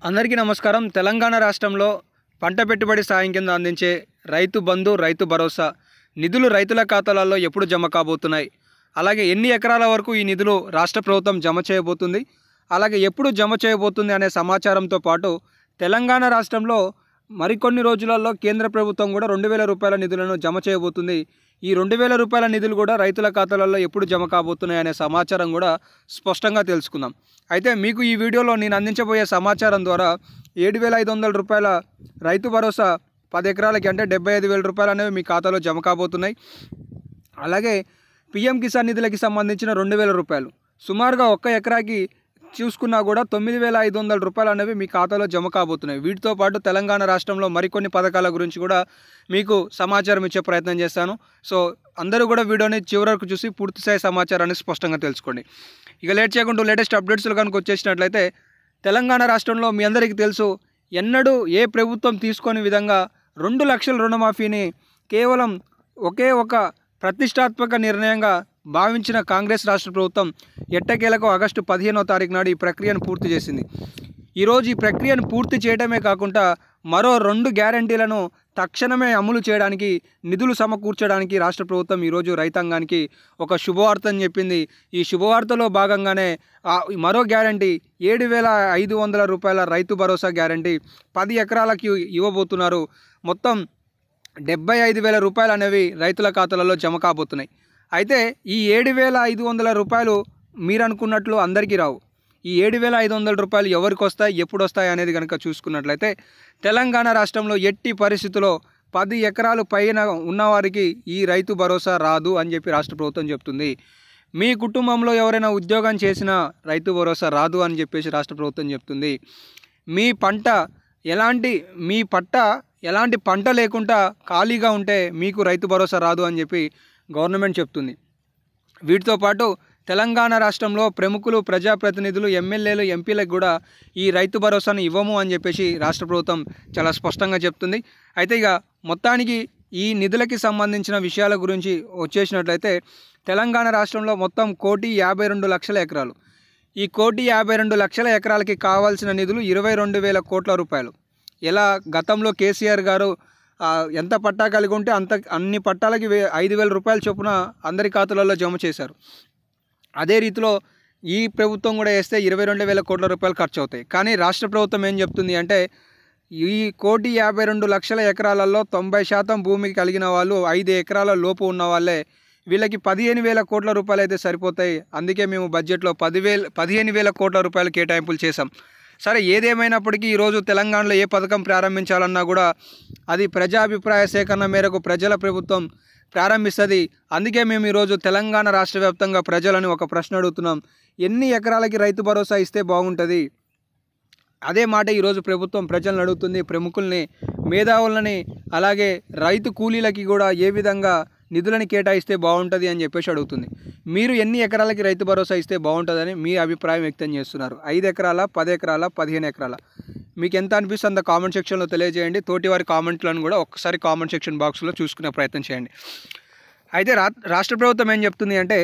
అందరికీ నమస్కారం. తెలంగాణ రాష్ట్రంలో పంట పెట్టుబడి సాయం కింద అందించే రైతు బంధు, రైతు భరోసా నిధులు రైతుల ఖాతాలలో ఎప్పుడు జమ కాబోతున్నాయి? అలాగే ఎన్ని ఎకరాల వరకు ఈ నిధులు రాష్ట్ర ప్రభుత్వం జమ చేయబోతుంది? అలాగే ఎప్పుడు జమ చేయబోతుంది అనే సమాచారంతో పాటు తెలంగాణ రాష్ట్రంలో మరికొన్ని రోజులలో కేంద్ర ప్రభుత్వం కూడా 2000 రూపాయల నిధులను జమ చేయబోతుంది. ఈ 2000 రూపాయల నిధులు కూడా రైతుల ఖాతాలలో ఎప్పుడు జమ కాబోతున్నాయి అనే సమాచారం కూడా స్పష్టంగా తెలుసుకుందాం. అయితే మీకు ఈ వీడియోలో నేను అందించబోయే సమాచారం ద్వారా 7500 రూపాయల రైతు భరోసా 10 ఎకరాలకి అంటే 75,000 రూపాయలు అనేవి మీ ఖాతాలో జమ కాబోతున్నాయి. అలాగే పీఎం కిసాన్ నిధులకి సంబంధించిన 2000 రూపాయలు సుమారుగా ఒక్క ఎకరాకి చూసుకున్నా కూడా 9,500 రూపాయలు అనేవి మీ ఖాతాలో జమ కాబోతున్నాయి. వీటితో పాటు తెలంగాణ రాష్ట్రంలో మరికొన్ని పథకాల గురించి కూడా మీకు సమాచారం ఇచ్చే ప్రయత్నం చేస్తాను. సో అందరూ కూడా వీడియోని చివరి వరకు చూసి పూర్తిస్థాయి సమాచారాన్ని స్పష్టంగా తెలుసుకోండి. ఇక లేట్ చేయకుండా లేటెస్ట్ అప్డేట్స్లో కనుక వచ్చేసినట్లయితే తెలంగాణ రాష్ట్రంలో మీ అందరికీ తెలుసు, ఎన్నడూ ఏ ప్రభుత్వం తీసుకోని విధంగా 2 లక్షల రుణమాఫీని కేవలం ఒకే ఒక ప్రతిష్టాత్మక నిర్ణయంగా భావించిన కాంగ్రెస్ రాష్ట్ర ప్రభుత్వం ఎట్టకేలకు ఆగస్టు 15వ తారీఖు నాడు ఈ ప్రక్రియను పూర్తి చేసింది. ఈరోజు ఈ ప్రక్రియను పూర్తి చేయడమే కాకుండా మరో 2 గ్యారంటీలను తక్షణమే అమలు చేయడానికి నిధులు సమకూర్చడానికి రాష్ట్ర ప్రభుత్వం ఈరోజు రైతాంగానికి ఒక శుభవార్త అని చెప్పింది. ఈ శుభవార్తలో భాగంగానే మరో గ్యారంటీ 7,500 రూపాయల రైతు భరోసా గ్యారంటీ 10 ఎకరాలకి ఇవ్వబోతున్నారు. మొత్తం 75,000 రూపాయలు అనేవి రైతుల ఖాతాలలో జమ కాబోతున్నాయి. అయితే ఈ 7,500 రూపాయలు మీరు అనుకున్నట్లు అందరికీ రావు. ఈ 7,500 రూపాయలు ఎవరికి వస్తాయి, ఎప్పుడు వస్తాయి అనేది కనుక చూసుకున్నట్లయితే తెలంగాణ రాష్ట్రంలో ఎట్టి పరిస్థితుల్లో 10 ఎకరాలు పైన ఉన్నవారికి ఈ రైతు భరోసా రాదు అని చెప్పి రాష్ట్ర ప్రభుత్వం చెప్తుంది. మీ కుటుంబంలో ఎవరైనా ఉద్యోగం చేసినా రైతు భరోసా రాదు అని చెప్పేసి రాష్ట్ర ప్రభుత్వం చెప్తుంది. మీ ఎలాంటి పంట లేకుండా ఖాళీగా ఉంటే మీకు రైతు భరోసా రాదు అని చెప్పి గవర్నమెంట్ చెప్తుంది. వీటితో పాటు తెలంగాణ రాష్ట్రంలో ప్రముఖులు, ప్రజాప్రతినిధులు, ఎమ్మెల్యేలు, ఎంపీలకు కూడా ఈ రైతు భరోసాను ఇవ్వము అని చెప్పేసి రాష్ట్ర ప్రభుత్వం చాలా స్పష్టంగా చెప్తుంది. అయితే ఇక మొత్తానికి ఈ నిధులకి సంబంధించిన విషయాల గురించి వచ్చేసినట్లయితే తెలంగాణ రాష్ట్రంలో మొత్తం 1,52,00,000 ఎకరాలు. ఈ 1,52,00,000 ఎకరాలకి కావాల్సిన నిధులు 22,000 కోట్ల రూపాయలు. ఎలా గతంలో కేసీఆర్ గారు ఎంత పట్టా కలిగి ఉంటే అన్ని పట్టాలకి 5,000 రూపాయల చొప్పున అందరి ఖాతాలలో జమ చేశారు. అదే రీతిలో ఈ ప్రభుత్వం కూడా వేస్తే 22,000 కోట్ల రూపాయలు ఖర్చు అవుతాయి. కానీ రాష్ట్ర ప్రభుత్వం ఏం చెప్తుంది అంటే ఈ 1,52,00,000 ఎకరాలలో 90% భూమి కలిగిన వాళ్ళు 5 ఎకరాల లోపు ఉన్న వాళ్ళే, వీళ్ళకి 15,000 కోట్ల రూపాయలు అయితే సరిపోతాయి. అందుకే మేము బడ్జెట్లో 15,000 కోట్ల రూపాయలు కేటాయింపులు చేశాం. సరే, ఏదేమైనప్పటికీ ఈరోజు తెలంగాణలో ఏ పథకం ప్రారంభించాలన్నా కూడా అది ప్రజాభిప్రాయ సేకరణ మేరకు ప్రజల ప్రభుత్వం ప్రారంభిస్తుంది. అందుకే మేము ఈరోజు తెలంగాణ రాష్ట్ర వ్యాప్తంగా ప్రజలను ఒక ప్రశ్న అడుగుతున్నాం, ఎన్ని ఎకరాలకి రైతు భరోసా ఇస్తే బాగుంటుంది? అదే మాట ఈరోజు ప్రభుత్వం ప్రజలను అడుగుతుంది. ప్రముఖుల్ని, మేధావులని, అలాగే రైతు కూలీలకి కూడా ఏ విధంగా నిధులను కేటాయిస్తే బాగుంటుంది అని చెప్పేసి అడుగుతుంది. మీరు ఎన్ని ఎకరాలకి రైతు భరోసా ఇస్తే బాగుంటుందని మీ అభిప్రాయం వ్యక్తం చేస్తున్నారు? 5 ఎకరాల, 10 ఎకరాల, 15 ఎకరాల? మీకు ఎంత అనిపిస్తుందో అంత కామెంట్ సెక్షన్లో తెలియజేయండి. తోటి వారి కామెంట్లను కూడా ఒక్కసారి కామెంట్ సెక్షన్ బాక్స్లో చూసుకునే ప్రయత్నం చేయండి. అయితే రాష్ట్ర ప్రభుత్వం ఏం చెప్తుంది అంటే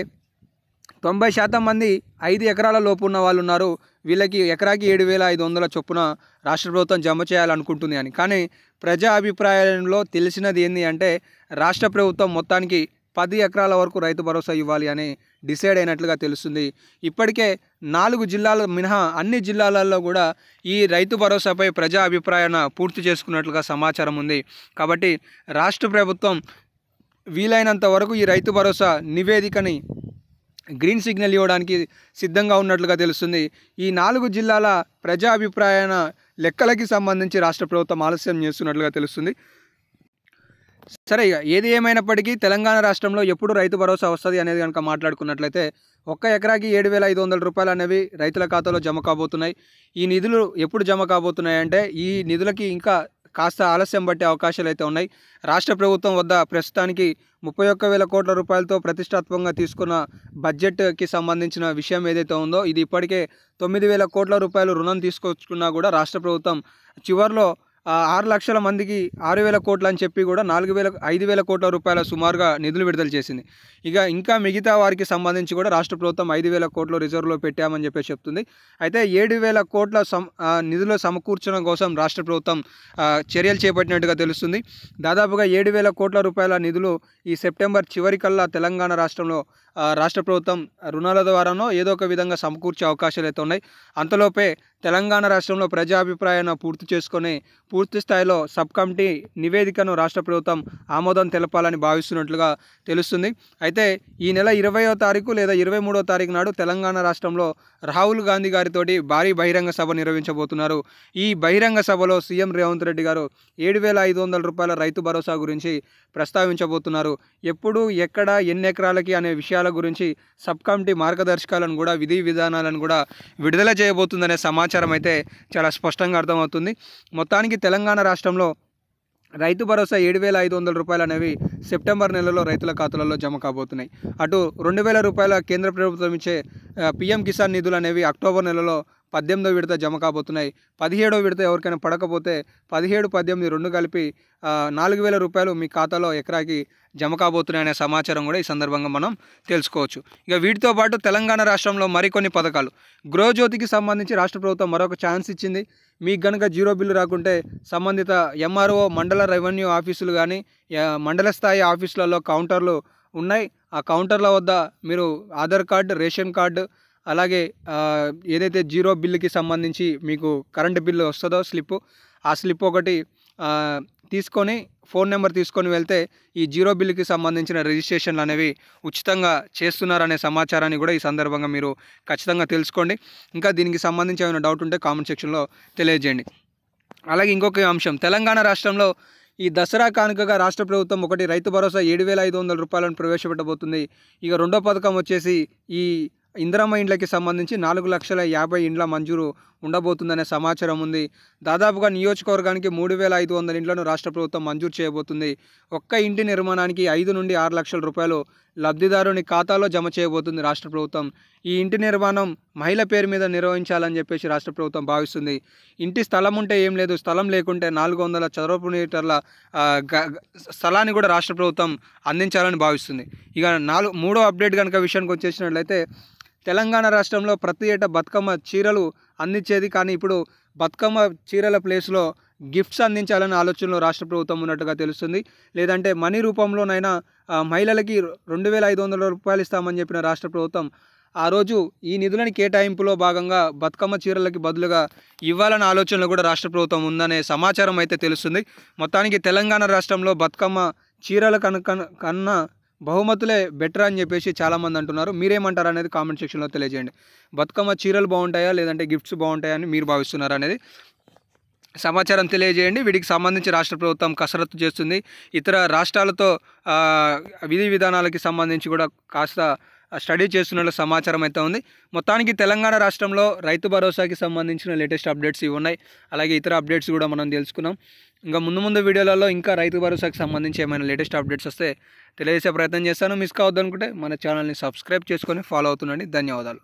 90% మంది 5 ఎకరాల లోపు ఉన్న వాళ్ళు ఉన్నారు, వీళ్ళకి ఎకరాకి 7,500 చొప్పున రాష్ట్ర ప్రభుత్వం జమ చేయాలనుకుంటుంది అని. కానీ ప్రజా అభిప్రాయంలో తెలిసినది ఏంటి అంటే రాష్ట్ర ప్రభుత్వం మొత్తానికి 10 ఎకరాల వరకు రైతు భరోసా ఇవ్వాలి అని డిసైడ్ అయినట్లుగా తెలుస్తుంది. ఇప్పటికే 4 జిల్లాలు మినహా అన్ని జిల్లాలలో కూడా ఈ రైతు భరోసాపై ప్రజా అభిప్రాయాన్ని పూర్తి చేసుకున్నట్లుగా సమాచారం ఉంది. కాబట్టి రాష్ట్ర ప్రభుత్వం వీలైనంత వరకు ఈ రైతు భరోసా నివేదికని గ్రీన్ సిగ్నల్ ఇవ్వడానికి సిద్ధంగా ఉన్నట్లుగా తెలుస్తుంది. ఈ 4 జిల్లాల ప్రజాభిప్రాయాల లెక్కలకి సంబంధించి రాష్ట్ర ప్రభుత్వం ఆలస్యం చేస్తున్నట్లుగా తెలుస్తుంది. సరే, ఇక ఏది ఏమైనప్పటికీ తెలంగాణ రాష్ట్రంలో ఎప్పుడు రైతు భరోసా వస్తుంది అనేది కనుక మాట్లాడుకున్నట్లయితే ఒక్క ఎకరాకి 7,500 రూపాయలు అనేవి రైతుల ఖాతాలో జమ కాబోతున్నాయి. ఈ నిధులు ఎప్పుడు జమ కాబోతున్నాయి అంటే ఈ నిధులకి ఇంకా కాస్త ఆలస్యం పట్టే అవకాశాలు అయితే ఉన్నాయి. రాష్ట్ర ప్రభుత్వం వద్ద ప్రస్తుతానికి 31,000 కోట్ల రూపాయలతో ప్రతిష్టాత్మకంగా తీసుకున్న బడ్జెట్కి సంబంధించిన విషయం ఏదైతే ఉందో ఇది ఇప్పటికే 9,000 కోట్ల రూపాయలు రుణం తీసుకొచ్చుకున్నా కూడా రాష్ట్ర ప్రభుత్వం చివరిలో 6 లక్షల మందికి 6,000 కోట్లు అని చెప్పి కూడా 5,000 కోట్ల రూపాయల సుమారుగా నిధులు విడుదల చేసింది. ఇంకా మిగతా వారికి సంబంధించి కూడా రాష్ట్ర ప్రభుత్వం 5,000 కోట్లు రిజర్వ్లో పెట్టామని చెప్పేసి చెప్తుంది. అయితే 7,000 కోట్ల నిధులు సమకూర్చడం కోసం రాష్ట్ర ప్రభుత్వం చర్యలు చేపట్టినట్టుగా తెలుస్తుంది. దాదాపుగా 7,000 కోట్ల రూపాయల నిధులు ఈ సెప్టెంబర్ చివరికల్లా తెలంగాణ రాష్ట్రంలో రాష్ట్ర ప్రభుత్వం రుణాల ద్వారానో ఏదో ఒక విధంగా సమకూర్చే అవకాశాలు అయితే ఉన్నాయి. అంతలోపే తెలంగాణ రాష్ట్రంలో ప్రజాభిప్రాయాన్ని పూర్తి చేసుకొని పూర్తి స్థాయిలో సబ్ కమిటీ నివేదికను రాష్ట్ర ప్రభుత్వం ఆమోదం తెలపాలని భావిస్తున్నట్లుగా తెలుస్తుంది. అయితే ఈ నెల 20వ తారీఖు లేదా 23వ తారీఖు నాడు తెలంగాణ రాష్ట్రంలో రాహుల్ గాంధీ గారితోటి భారీ బహిరంగ సభ నిర్వహించబోతున్నారు. ఈ బహిరంగ సభలో సీఎం రేవంత్ రెడ్డి గారు 7,500 రూపాయల రైతు భరోసా గురించి ప్రస్తావించబోతున్నారు. ఎప్పుడు, ఎక్కడ, ఎన్ని ఎకరాలకి అనే విషయాల గురించి సబ్ కమిటీ మార్గదర్శకాలను కూడా విధి విధానాలను కూడా విడుదల చేయబోతుందనే సమాచారం అయితే చాలా స్పష్టంగా అర్థమవుతుంది. మొత్తానికి తెలంగాణ రాష్ట్రంలో రైతు భరోసా 7,500 రూపాయలు అనేవి సెప్టెంబర్ నెలలో రైతుల ఖాతాలలో జమ కాబోతున్నాయి. అటు 2,000 రూపాయల కేంద్ర ప్రభుత్వం ఇచ్చే పీఎం కిసాన్ నిధులు అనేవి అక్టోబర్ నెలలో 18వ విడత జమ కాబోతున్నాయి. 17వ విడత ఎవరికైనా పడకపోతే 17, 18 రెండు కలిపి 4,000 రూపాయలు మీ ఖాతాలో ఎకరాకి జమ కాబోతున్నాయనే సమాచారం కూడా ఈ సందర్భంగా మనం తెలుసుకోవచ్చు. వీటితో పాటు తెలంగాణ రాష్ట్రంలో మరికొన్ని పథకాలు, గృహజ్యోతికి సంబంధించి రాష్ట్ర ప్రభుత్వం మరొక ఛాన్స్ ఇచ్చింది. మీకు కనుక జీరో బిల్లు రాకుంటే సంబంధిత ఎంఆర్ఓ, మండల రెవెన్యూ ఆఫీసులు కానీ మండల స్థాయి ఆఫీసులలో కౌంటర్లు ఉన్నాయి. ఆ కౌంటర్ల వద్ద మీరు ఆధార్ కార్డు, రేషన్ కార్డు, అలాగే ఏదైతే జీరో బిల్లుకి సంబంధించి మీకు కరెంటు బిల్లు వస్తుందో ఆ స్లిప్ ఒకటి తీసుకొని ఫోన్ నెంబర్ తీసుకొని వెళ్తే ఈ జీరో బిల్లుకి సంబంధించిన రిజిస్ట్రేషన్లు అనేవి ఉచితంగా చేస్తున్నారనే సమాచారాన్ని కూడా ఈ సందర్భంగా మీరు ఖచ్చితంగా తెలుసుకోండి. ఇంకా దీనికి సంబంధించి ఏమైనా డౌట్ ఉంటే కామెంట్ సెక్షన్లో తెలియజేయండి. అలాగే ఇంకొక అంశం, తెలంగాణ రాష్ట్రంలో ఈ దసరా కానుకగా రాష్ట్ర ప్రభుత్వం ఒకటి రైతు భరోసా 7,500 రూపాయలను ప్రవేశపెట్టబోతుంది. రెండో పథకం వచ్చేసి ఈ ఇందిరమ్మ ఇండ్లకి సంబంధించి 4,50,000 ఇండ్ల మంజూరు ఉండబోతుందనే సమాచారం ఉంది. దాదాపుగా నియోజకవర్గానికి 3,500 ఇండ్లను రాష్ట్ర ప్రభుత్వం మంజూరు చేయబోతుంది. ఒక్క ఇంటి నిర్మాణానికి 5 నుండి 6 లక్షల రూపాయలు లబ్ధిదారుని ఖాతాలో జమ చేయబోతుంది రాష్ట్ర ప్రభుత్వం. ఈ ఇంటి నిర్మాణం మహిళ పేరు మీద నిర్వహించాలని చెప్పేసి రాష్ట్ర ప్రభుత్వం భావిస్తుంది. ఇంటి స్థలం ఉంటే ఏం లేదు, స్థలం లేకుంటే 400 చదరపు మీటర్ల స్థలాన్ని కూడా రాష్ట్ర ప్రభుత్వం అందించాలని భావిస్తుంది. మూడో అప్డేట్ కనుక విషయానికి వచ్చేసినట్లయితే, తెలంగాణ రాష్ట్రంలో ప్రతి ఏటా బతుకమ్మ చీరలు అందించేది, కానీ ఇప్పుడు బతుకమ్మ చీరల ప్లేస్లో గిఫ్ట్స్ అందించాలనే ఆలోచనలో రాష్ట్ర ప్రభుత్వం ఉన్నట్టుగా తెలుస్తుంది. లేదంటే మనీ రూపంలోనైనా మహిళలకి 2,500 రూపాయలు ఇస్తామని చెప్పిన రాష్ట్ర ప్రభుత్వం ఆ రోజు ఈ నిధులని కేటాయింపులో భాగంగా బతుకమ్మ చీరలకి బదులుగా ఇవ్వాలనే ఆలోచనలో కూడా రాష్ట్ర ప్రభుత్వం ఉందనే సమాచారం అయితే తెలుస్తుంది. మొత్తానికి తెలంగాణ రాష్ట్రంలో బతుకమ్మ చీరల కన్నా బహుమతులే బెటర్ అని చెప్పేసి చాలామంది అంటున్నారు. మీరేమంటారు అనేది కామెంట్ సెక్షన్లో తెలియజేయండి. బతుకమ్మ చీరలు బాగుంటాయా లేదంటే గిఫ్ట్స్ బాగుంటాయా అని మీరు భావిస్తున్నారు అనేది సమాచారం తెలియజేయండి. వీటికి సంబంధించి రాష్ట్ర ప్రభుత్వం కసరత్తు చేస్తుంది. ఇతర రాష్ట్రాలతో విధి విధానాలకి సంబంధించి కూడా కాస్త స్టడీ చేస్తున్న సమాచారం అయితే ఉంది. మొత్తానికి తెలంగాణ రాష్ట్రంలో రైతు భరోసాకి సంబంధించిన లేటెస్ట్ అప్డేట్స్ ఇవి ఉన్నాయి. అలాగే ఇతర అప్డేట్స్ కూడా మనం తెలుసుకున్నాం. ఇంకా ముందు వీడియోలలో ఇంకా రైతు భరోసాకి సంబంధించి ఏమైనా లేటెస్ట్ అప్డేట్స్ వస్తే తెలియజేసే ప్రయత్నం చేస్తాను. మిస్ కావద్దనుకుంటే మన ఛానల్ని సబ్స్క్రైబ్ చేసుకొని ఫాలో అవుతుండండి. ధన్యవాదాలు.